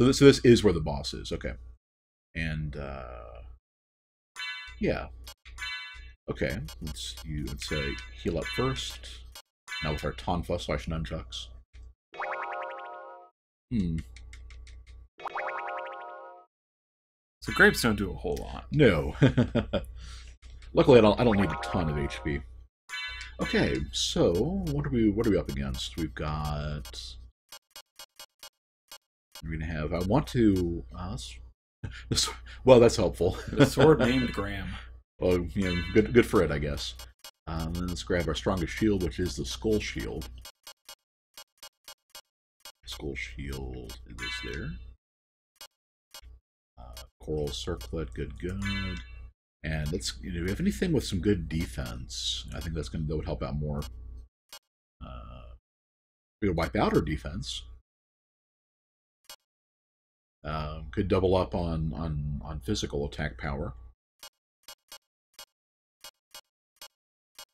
this is where the boss is. Okay. And, yeah. Okay, let's heal up first. Now with our Tonfa/Nunchucks. So grapes don't do a whole lot. No. Luckily, I don't need a ton of HP. Okay, so what are we up against? We've got. We're gonna have. I want to. Well, that's helpful. The sword named Graham. Well, you know, good for it, I guess. Then let's grab our strongest shield, which is the Skull Shield. Skull Shield is there. Coral Circlet, good. And let's, you know, if we have anything with some good defense, I think that would help out more. We could wipe out our defense. Could double up on physical attack power.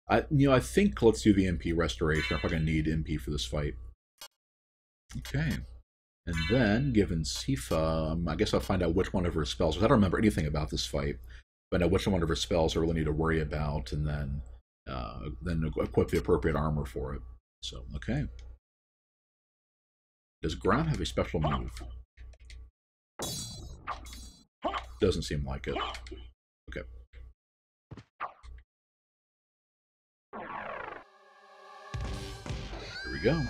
I think let's do the MP restoration. I'm probably gonna need MP for this fight. Okay. And then, given Sifa, I guess I'll find out which one of her spells, because I don't remember anything about this fight. Find out which one of her spells I really need to worry about, and then equip the appropriate armor for it. So, okay. Does ground have a special move? Doesn't seem like it. Okay. Here we go.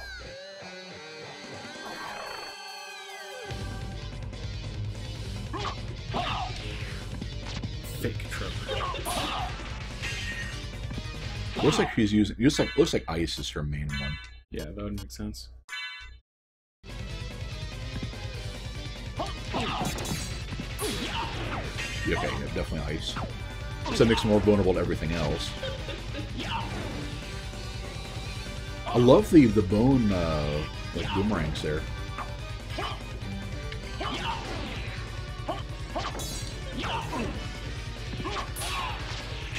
Fake Trevor. Looks like she's using. Looks like ice is her main one. Yeah, that would make sense. Yeah, okay, yeah, definitely ice. So it makes them more vulnerable to everything else. I love the bone like boomerangs there.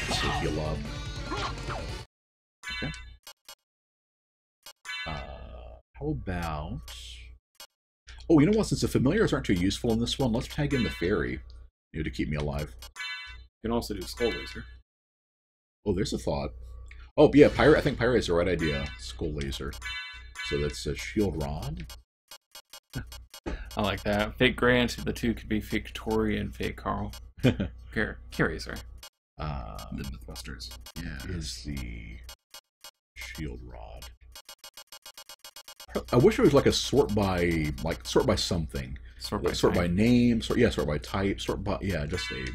Let's see, heal up. Okay. How about? Oh, you know what? Since the familiars aren't too useful in this one, let's tag in the fairy, you know, to keep me alive. You can also do Skull Laser. Oh, there's a thought. Oh, yeah, I think Pyre is the right idea. Skull Laser. So that's a Shield Rod. I like that. Fake Grant, the two could be Fake Tori and Fake Carl. Curious, right? The Mythbusters. Yeah. Is the Shield Rod. I wish it was like a sort by something. Sort by sort by name, sort by type, sort by just a.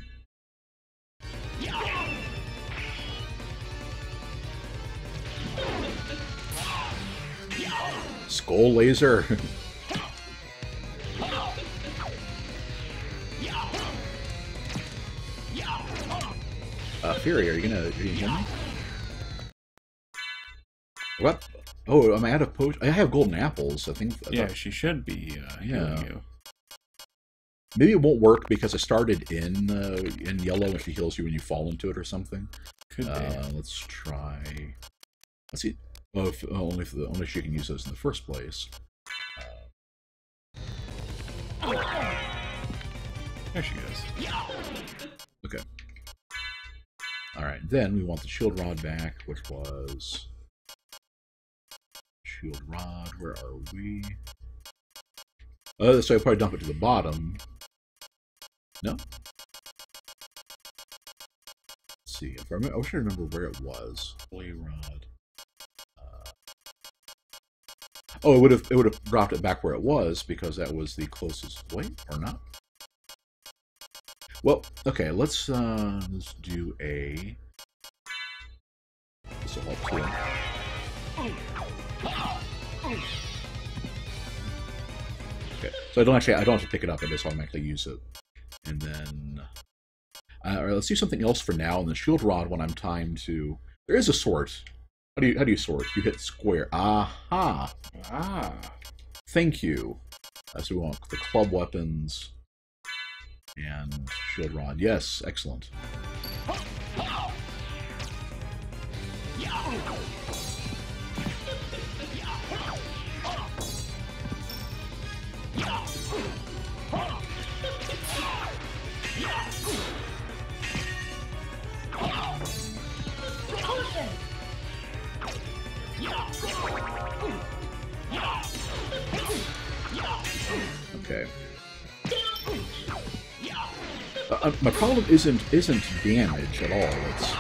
Skull Laser. Fury, are you gonna heal me? What? Oh, am I out of potion? I have golden apples. I think. Yeah, she should be healing you. Maybe it won't work because I started in yellow, and she heals you when you fall into it or something. Could be. Let's try. Let's see. Oh, only she can use those in the first place. There she goes. Okay. All right. Then we want the Shield Rod back, which was Shield Rod. Where are we? So I probably dump it to the bottom. No. Let's see. I wish I remember where it was. Play Rod. Oh, it would have dropped it back where it was because that was the closest. Wait, or not? Well, okay. Let's do a. This will help too. Okay, so I don't have to pick it up. I just automatically use it, and then. All right, let's do something else for now. And the Shield Rod, when I'm timed to. There is a sort. How do you sort? You hit square. Aha! Ah. Thank you. So we want the club weapons and Shield Rod. Yes, excellent. Okay. My problem isn't damage at all. It's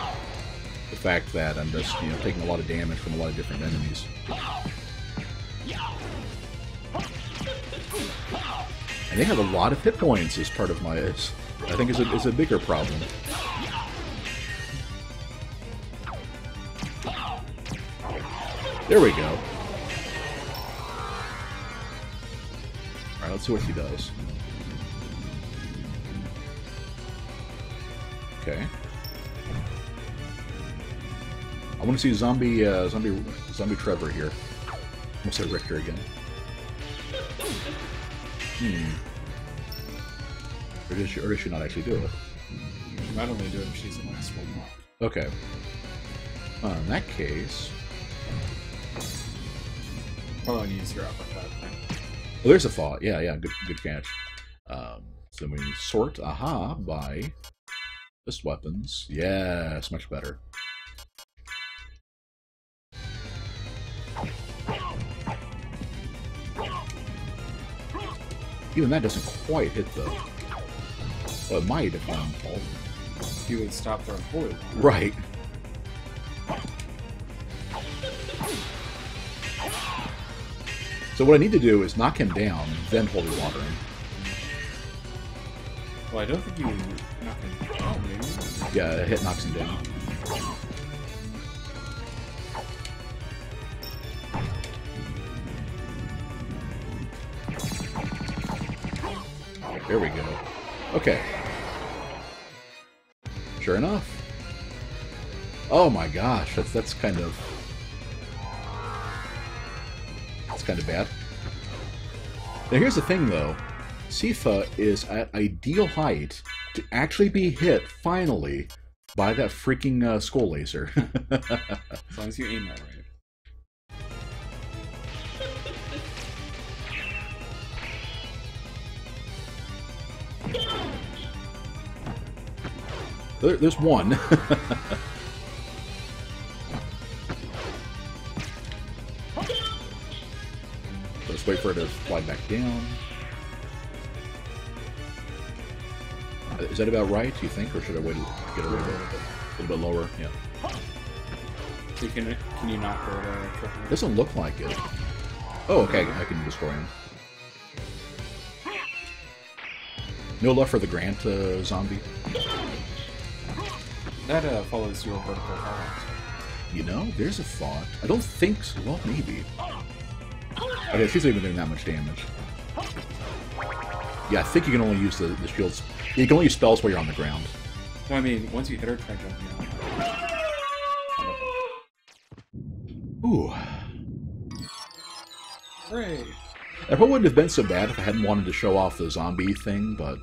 the fact that I'm just taking a lot of damage from a lot of different enemies. And they have a lot of hit points as part of my. I think is a bigger problem. There we go. All right, let's see what he does. Okay. I want to see zombie Trevor here. Almost said Richter again. Or does she not actually do it? She might only do it if she's the last one. Okay. In that case... Probably want to use your uppercut. Well, there's a thought. Yeah, good catch. So we sort, by just weapons. Yes, much better. Even that doesn't quite hit the... Well, it might if I'm... You would stop throwing holy water. Right. So what I need to do is knock him down, then holy water him. Well, I don't think you knock him down, maybe? Yeah, a hit knocks him down. There we go. Okay. Sure enough. Oh my gosh, that's kind of... That's kind of bad. Now here's the thing though. Sifa is at ideal height to actually be hit, finally, by that freaking skull laser. As long as you aim that right. There's one. Let's wait for it to fly back down. Is that about right, do you think? Or should I wait to get a little bit lower? Yeah. So can you not go to Trevor? Doesn't look like it. Oh, okay. I can destroy him. No love for the Grant zombie? That follows your vertical power. You know, there's a thought. I don't think so. Well, maybe. Okay, she's not even doing that much damage. Yeah, I think you can only use the shields. You can only use spells while you're on the ground. No, I mean, once you hit her, try jumping out. Ooh. Hooray! That probably wouldn't have been so bad if I hadn't wanted to show off the zombie thing, but...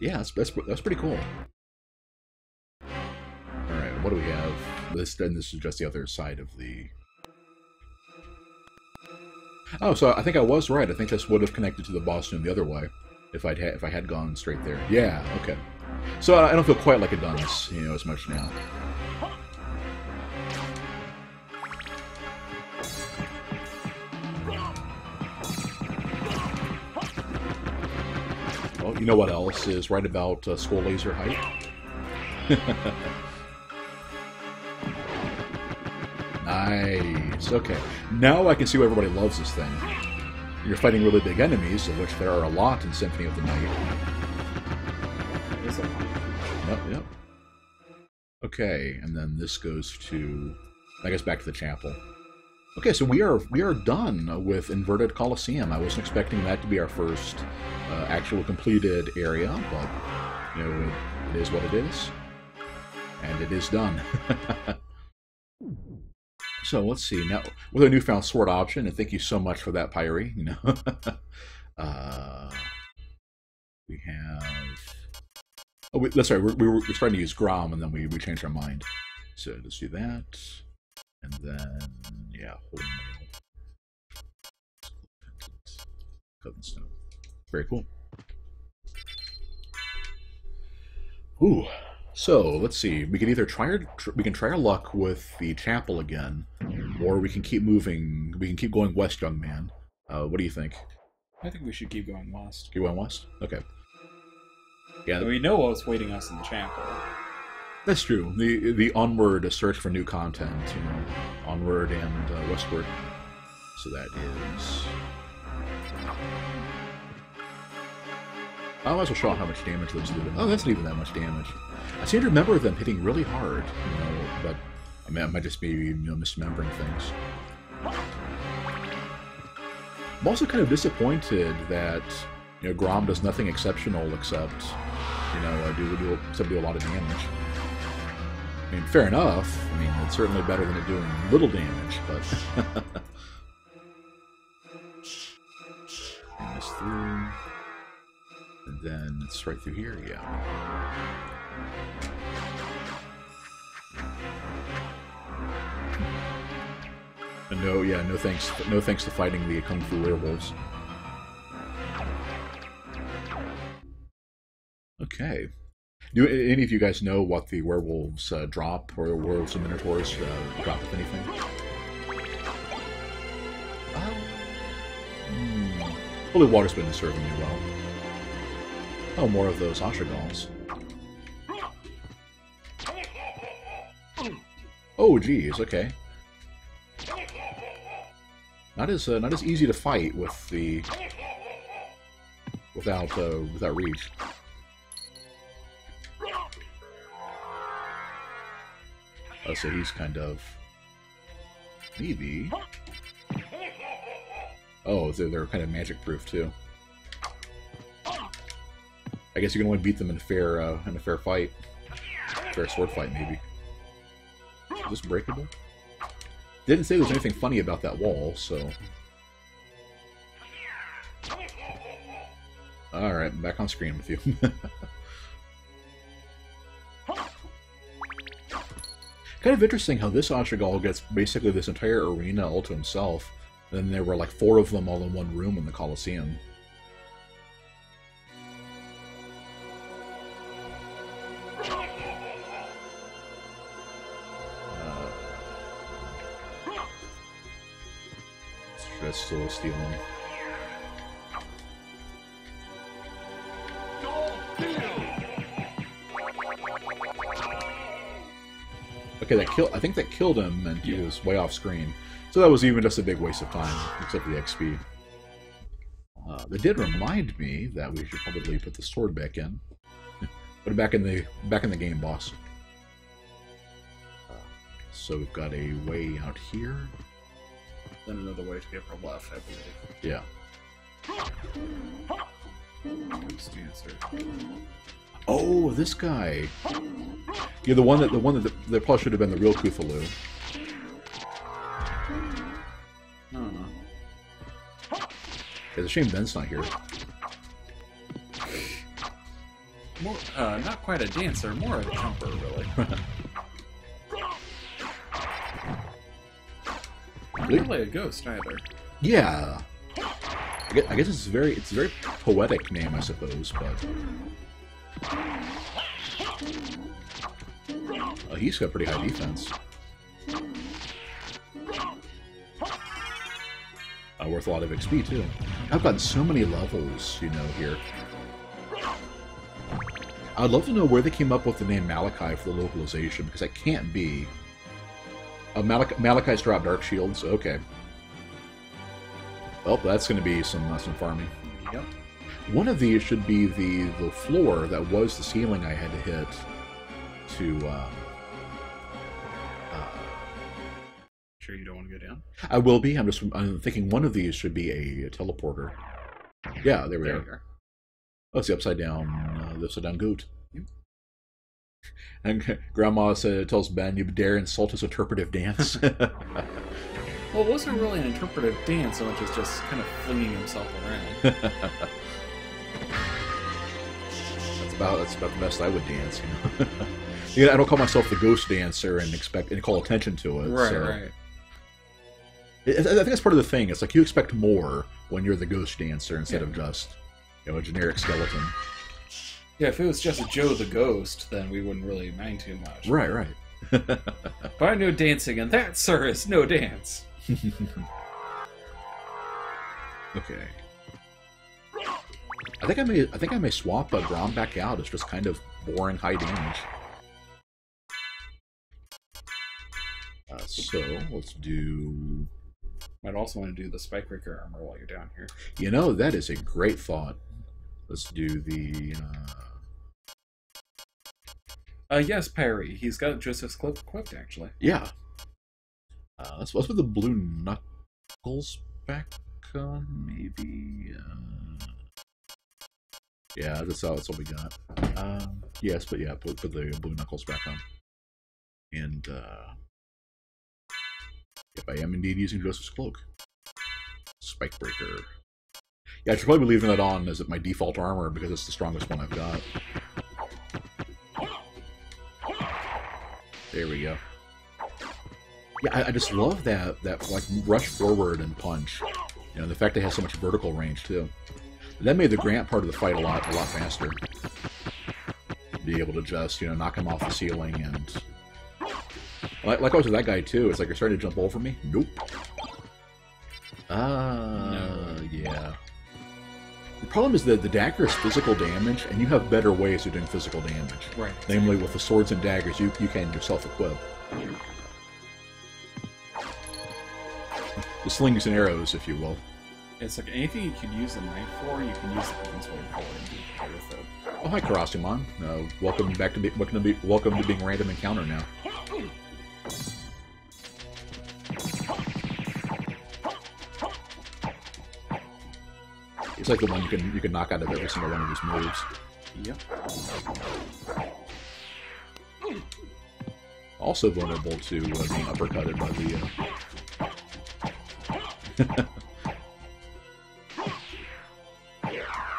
Yeah, that's pretty cool. Alright, what do we have? This is just the other side of the... Oh, so I think I was right. I think this would have connected to the boss room the other way if I had gone straight there. Yeah, okay. So I don't feel quite like it does, as much now. Well, you know what else is right about skull laser height? Nice. Okay. Now I can see why everybody loves this thing. You're fighting really big enemies, of which there are a lot in Symphony of the Night. Yep. Okay, and then this goes to, I guess, back to the chapel. Okay, so we are done with Inverted Coliseum. I wasn't expecting that to be our first actual completed area, but it is what it is, and it is done. So let's see now with our newfound sword option, and thank you so much for that, Pyrie. We have. Oh, that's right. We're starting to use Grom, and then we changed our mind. So let's do that, and then holy mail. Stone. Very cool. Ooh. So let's see. We can either try our luck with the chapel again, or we can keep moving. We can keep going west, young man. What do you think? I think we should keep going west. Keep going west? Okay. Yeah. We know what's waiting us in the chapel. That's true. The onward search for new content, you know, onward and westward. So that is. I might as well show how much damage those do. Oh, that's not even that much damage. I seem to remember them hitting really hard, you know, but I mean, I might just be, you know, misremembering things. I'm also kind of disappointed that, you know, Grom does nothing exceptional except, you know, do a lot of damage. I mean, fair enough. I mean, it's certainly better than it doing little damage, but... And this through... And then it's right through here, yeah. And no thanks to fighting the Kung Fu werewolves. Okay. Do any of you guys know what the werewolves drop, or the werewolves and minotaurs drop, if anything? Holy water's been serving you well. Oh, more of those Azaghals. Oh, geez. Okay. Not as easy to fight with the without reach. Oh, so he's kind of maybe. Oh, they're kind of magic proof too. I guess you can only beat them in a fair fight, fair sword fight maybe. Is this breakable? Didn't say there was anything funny about that wall, so. Alright, I'm back on screen with you. Kind of interesting how this Azaghal gets basically this entire arena all to himself. And then there were like 4 of them all in one room in the Coliseum. That's still stealing. Okay, I think that killed him, and he was way off screen. So that was even just a big waste of time, except for the XP. That did remind me that we should probably put the sword back in. Put it back in the game, boss. So we've got a way out here. Then another way to the upper left, I believe. Yeah. Ghost Dancer. Oh, this guy. Yeah, the one that probably should have been the real Cthulhu. I don't know. It's a shame Ben's not here. More, not quite a dancer, more a jumper, really. Not really a ghost either. Yeah. I guess it's a very poetic name, I suppose, but he's got pretty high defense. Worth a lot of XP too. I've gotten so many levels, you know, here. I'd love to know where they came up with the name Malachi for the localization, because that can't be. Malachi's drop dark shields. Okay. Well, that's going to be some farming. Yep. One of these should be the floor that was the ceiling I had to hit to. Sure you don't want to go down? I will be. I'm thinking one of these should be a teleporter. Yeah, there we are. Oh, it's the upside down goat. Yep. And Grandma tells Ben, "You dare insult his interpretive dance." Well, it wasn't really an interpretive dance so much as just kind of flinging himself around. That's about the best I would dance, you know. Yeah, I don't call myself the ghost dancer and call attention to it. Right, so. right. I think that's part of the thing. It's like you expect more when you're the ghost dancer instead of just, you know, a generic skeleton. Yeah, if it was just Joe the Ghost, then we wouldn't really mind too much. Right, right. But I know dancing, and that, sir, is no dance. Okay. think I may swap a Grom back out. It's just kind of boring high damage. So let's do. Might also want to do the Spikebreaker armor while you're down here. You know, that is a great thought. Let's do the. Yes, Perry. He's got Joseph's Cloak equipped, actually. Yeah. Let's put the blue knuckles back on, maybe. Yeah, that's what we got. Yes, but yeah, put the blue knuckles back on. And if I am indeed using Joseph's Cloak. Spikebreaker. Yeah, I should probably be leaving that on as my default armor because it's the strongest one I've got. There we go. Yeah, I just love that like rush forward and punch. You know, the fact that it has so much vertical range too. That made the Grant part of the fight a lot faster. Be able to just, you know, knock him off the ceiling and like I was with that guy too. It's like you're starting to jump over me. Nope. No. Yeah. The problem is that the dagger is physical damage, and you have better ways of doing physical damage. Right. Namely, with the swords and daggers, you can yourself equip. The slings and arrows, if you will. It's like anything you could use a knife for, you can use the Queensword for and do better with it. Oh, hi, Karasuman. Welcome back to welcome to being random encounter now. It's like the one you can knock out of every single one of his moves. Yep. Also vulnerable to being uppercutted by the.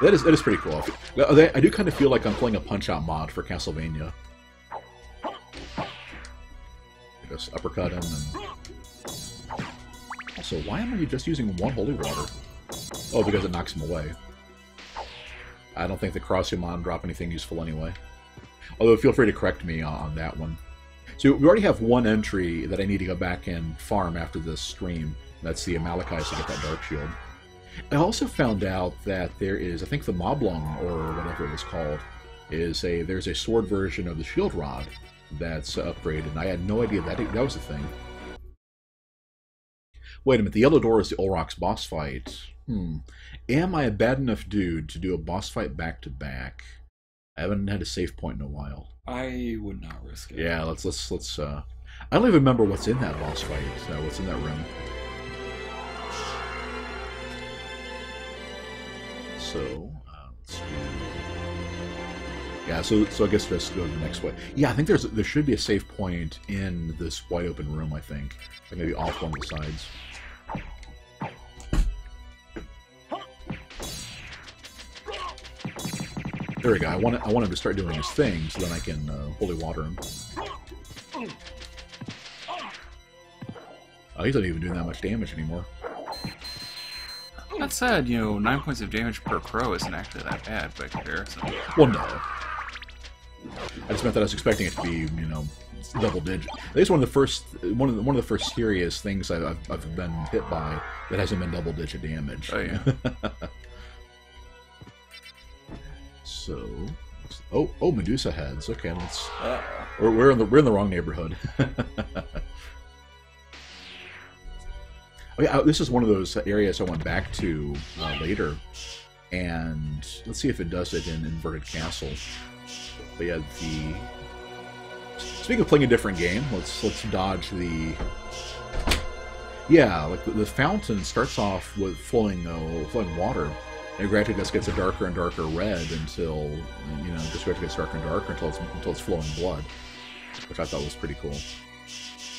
That is pretty cool. I do kind of feel like I'm playing a Punch-Out mod for Castlevania. Just uppercut him and. Also, why am I just using one holy water? Oh, because it knocks him away. I don't think the Coliseum drop anything useful anyway. Although, feel free to correct me on that one. So, we already have one entry that I need to go back and farm after this stream. That's the Amalekites to get that Dark Shield. I also found out that there is, I think the Moblung, or whatever it was called, there's a sword version of the Shield Rod that's upgraded, and I had no idea that was a thing. Wait a minute, the Yellow Door is the Olrock's boss fight. Am I a bad enough dude to do a boss fight back-to-back? I haven't had a save point in a while. I would not risk it. Yeah, let's I don't even remember what's in that boss fight, what's in that room. So, let's do... Yeah, so I guess let's go the next way. Yeah, I think there should be a save point in this wide open room, I think. Like maybe off one of the sides. There we go. I want him to start doing his thing, so then I can holy water him. Oh, he's not even doing that much damage anymore. That said, 9 points of damage per crow isn't actually that bad by comparison. Well, no. I just meant that I was expecting it to be, double digit. I think it's one of the first serious things I've been hit by that hasn't been double digit damage. Oh yeah. So, oh, Medusa heads. Okay, let's. We're in the wrong neighborhood. Oh, yeah, this is one of those areas I went back to later, and let's see if it does it in Inverted Castle. But yeah, speaking of playing a different game, let's dodge the. Yeah, like the fountain starts off with flowing water. And gradually just gets a darker and darker red until, just gradually gets darker and darker until it's flowing blood, which I thought was pretty cool.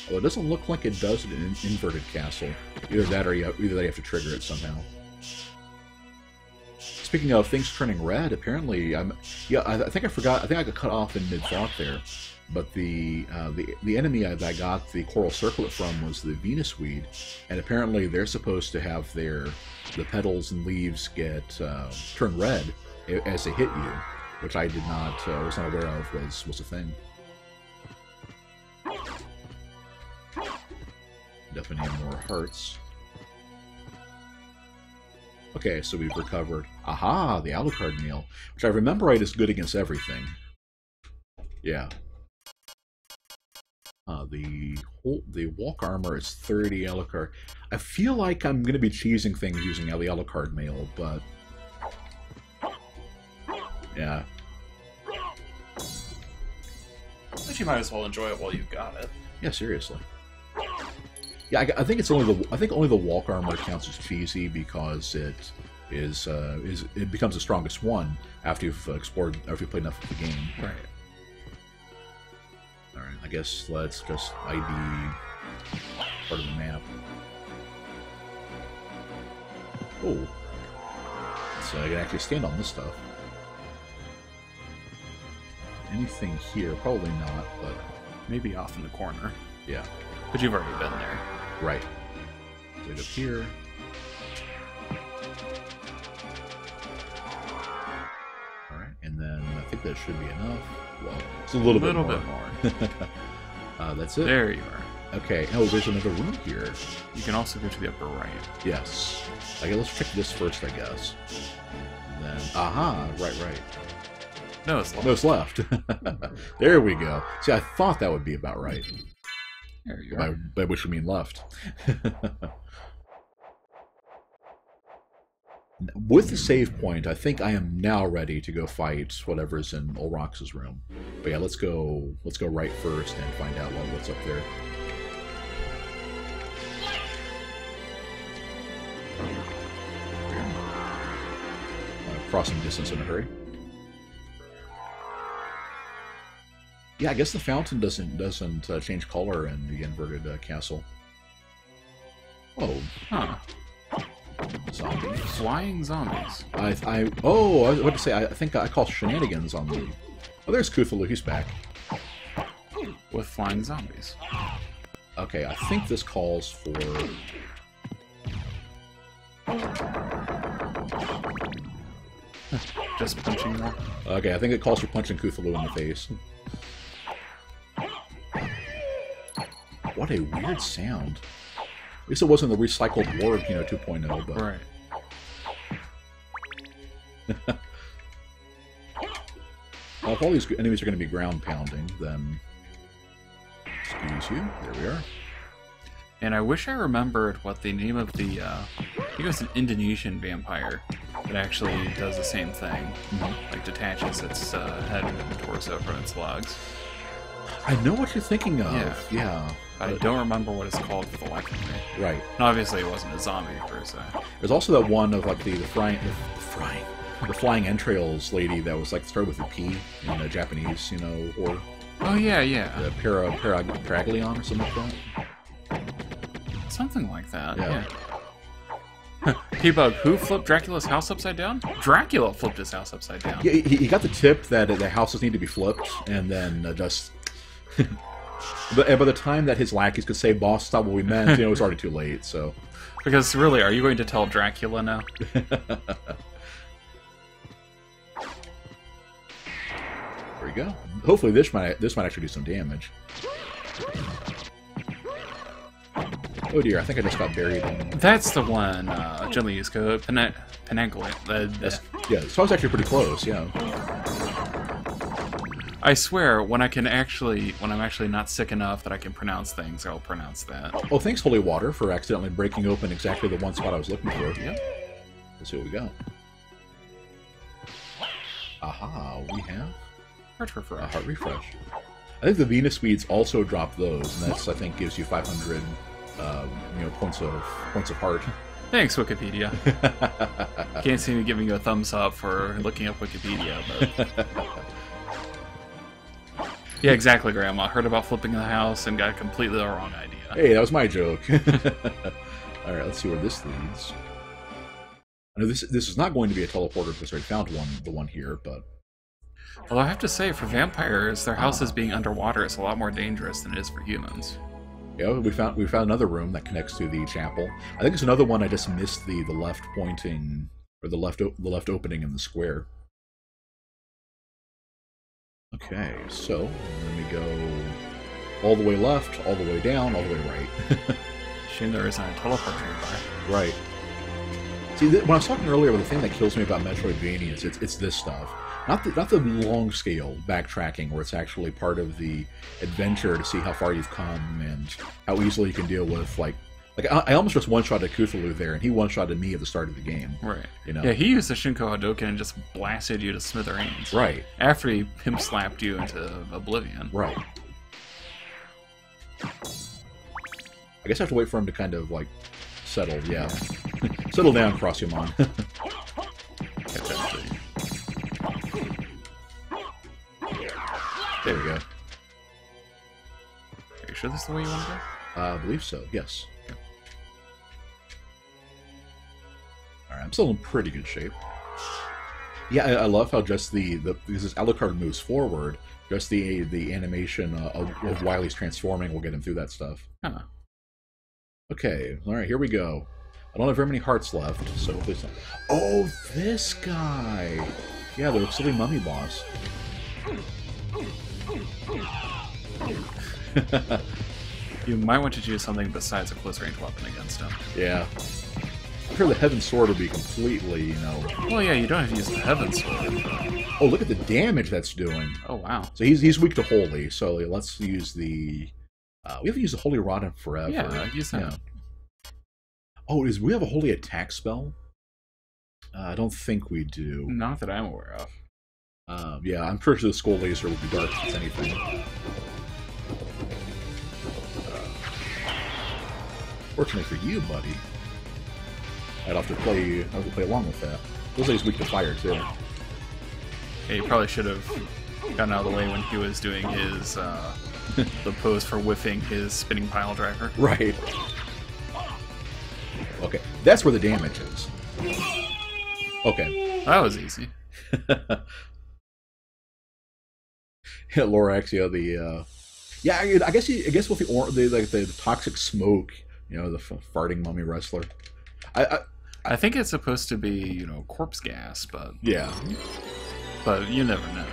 Although it doesn't look like it does it in Inverted Castle. Either that or you have to trigger it somehow. Speaking of things turning red, apparently I think I forgot. I think I got cut off in mid-thought there. But the enemy that I got the coral circlet from was the Venus weed, and apparently they're supposed to have the petals and leaves get turn red as they hit you, which I was not aware of was a thing. Definitely need more hearts. Okay, so we've recovered. Aha, the Alucard meal, which I remember right is good against everything. Yeah. The walk armor is 30 Alucard. I feel like I'm going to be cheesing things using the Alucard mail, but yeah. But you might as well enjoy it while you've got it. Yeah, seriously. Yeah, I think it's only the walk armor counts as cheesy because it becomes the strongest one after you've explored, after you've played enough of the game. Right. All right. I guess let's just ID part of the map. Oh, so I can actually stand on this stuff. Anything here? Probably not, but maybe off in the corner. Yeah. But you've already been there. Right. Right up here. Alright, and then I think that should be enough. Well, it's a little bit more. That's it. There you are. Okay. Oh, there's another room here. You can also go to the upper right. Yes. Okay, let's check this first, I guess. And then, aha, right. No, it's left. No, it's left. There we go. See, I thought that would be about right. There you are. By which we mean left. With the save point, I think I am now ready to go fight whatever's in Olrox's room. But yeah, let's go right first and find out what's up there. Crossing distance in a hurry. Yeah, I guess the fountain doesn't change color in the inverted castle. Oh, huh? Zombies. Flying zombies. I was about to say, I think I call shenanigans on the... Oh, there's Cthulhu, he's back. With flying zombies. Okay, I think this calls for... Just punching more? Okay, I think it calls for punching Cthulhu in the face. What a weird sound. At least it wasn't the recycled Warg, 2.0, but... Right. Well, if all these enemies are going to be ground pounding, then... Excuse you. There we are. And I wish I remembered what the name of the, I think it was an Indonesian vampire that actually does the same thing. Mm-hmm. Like, detaches its head and torso from its legs. I know what you're thinking of. Yeah. I don't remember what it's called for the life of me. Right. And obviously, it wasn't a zombie per se. There's also that one of like the flying entrails lady that was like started with a P in a Japanese, or oh yeah. The Paraglion or something like that. Something like that. Yeah. P-Bug, who flipped Dracula's house upside down? Dracula flipped his house upside down. Yeah, he got the tip that the houses need to be flipped, and then just. But by the time that his lackeys could say, "Boss, stop what we meant," it was already too late. So. Because really, are you going to tell Dracula now? There we go. Hopefully, this might actually do some damage. Oh dear, I think I just got buried in... That's the one, generally used code, Penanglet. Yeah, so I was actually pretty close, yeah. I swear, when I'm actually not sick enough that I can pronounce things, I'll pronounce that. Oh, thanks, Holy Water, for accidentally breaking open exactly the one spot I was looking for. Yep. Let's see what we got. Aha, we have... Heart refresh. A heart refresh. I think the Venus Weeds also drop those, and that's, I think, gives you 500... points of heart. Thanks, Wikipedia. Can't see me giving you a thumbs up for looking up Wikipedia, but... Yeah, exactly, Grandma. Heard about flipping the house and got completely the wrong idea. Hey, that was my joke. Alright, let's see where this leads. I know this is not going to be a teleporter because I already found the one here, but... Although I have to say, for vampires, their houses being underwater is a lot more dangerous than it is for humans. Yeah, we found another room that connects to the chapel. I think it's another one I just missed the left pointing, or the left opening in the square. Okay, so let me go all the way left, all the way down, all the way right. Shame there isn't a teleport nearby. Right. See, when I was talking earlier about the thing that kills me about Metroidvanias, it's this stuff. Not the long scale backtracking where it's actually part of the adventure to see how far you've come and how easily you can deal with like I almost just one-shotted Cthulhu there, and he one-shotted me at the start of the game. Right. You know? Yeah, he used the Shinko Hadouken and just blasted you to smithereens. Right. After he pimp slapped you into oblivion. Right. I guess I have to wait for him to kind of, like, settle, yeah. Settle down, Crossumon. There we go. Are you sure this is the way you want to go? I believe so, yes. Alright, I'm still in pretty good shape. Yeah, I love how just because this Alucard moves forward, just the animation of Wily's transforming will get him through that stuff. Huh. Okay, alright, here we go. I don't have very many hearts left, so please don't. Oh, this guy! Yeah, the silly mummy boss. You might want to choose something besides a close range weapon against him. Yeah. I'm sure the Heaven Sword would be completely, you know... Well, yeah, you don't have to use the Heaven Sword. Oh, look at the damage that's doing. Oh, wow. So he's weak to Holy, so let's use the... we haven't used the Holy Rod in forever. Yeah, use that. Yeah. Oh, we have a Holy Attack spell? I don't think we do. Not that I'm aware of. Yeah, I'm pretty sure the Skull Laser would be dark if it's anything. Fortunately for you, buddy. I'd have to play along with that. Looks like he's weak to fire, too. Yeah, you probably should have gotten out of the way when he was doing his, the pose for whiffing his spinning pile driver. Right. Okay, that's where the damage is. Okay. That was easy. Yeah, Lorax, yeah, yeah, I guess with the toxic smoke, you know, the farting mummy wrestler. I think it's supposed to be, you know, corpse gas, but yeah, but you never know.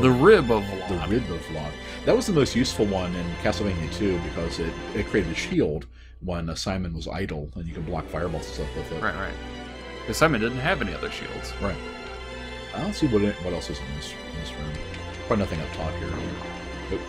The Rib of Lot. The Rib of Lot. That was the most useful one in Castlevania 2 because it created a shield when Simon was idle, and you can block fireballs and stuff with it. Right, right. Because Simon didn't have any other shields. Right. I don't see what else is in this room. Probably nothing up top here. Nope.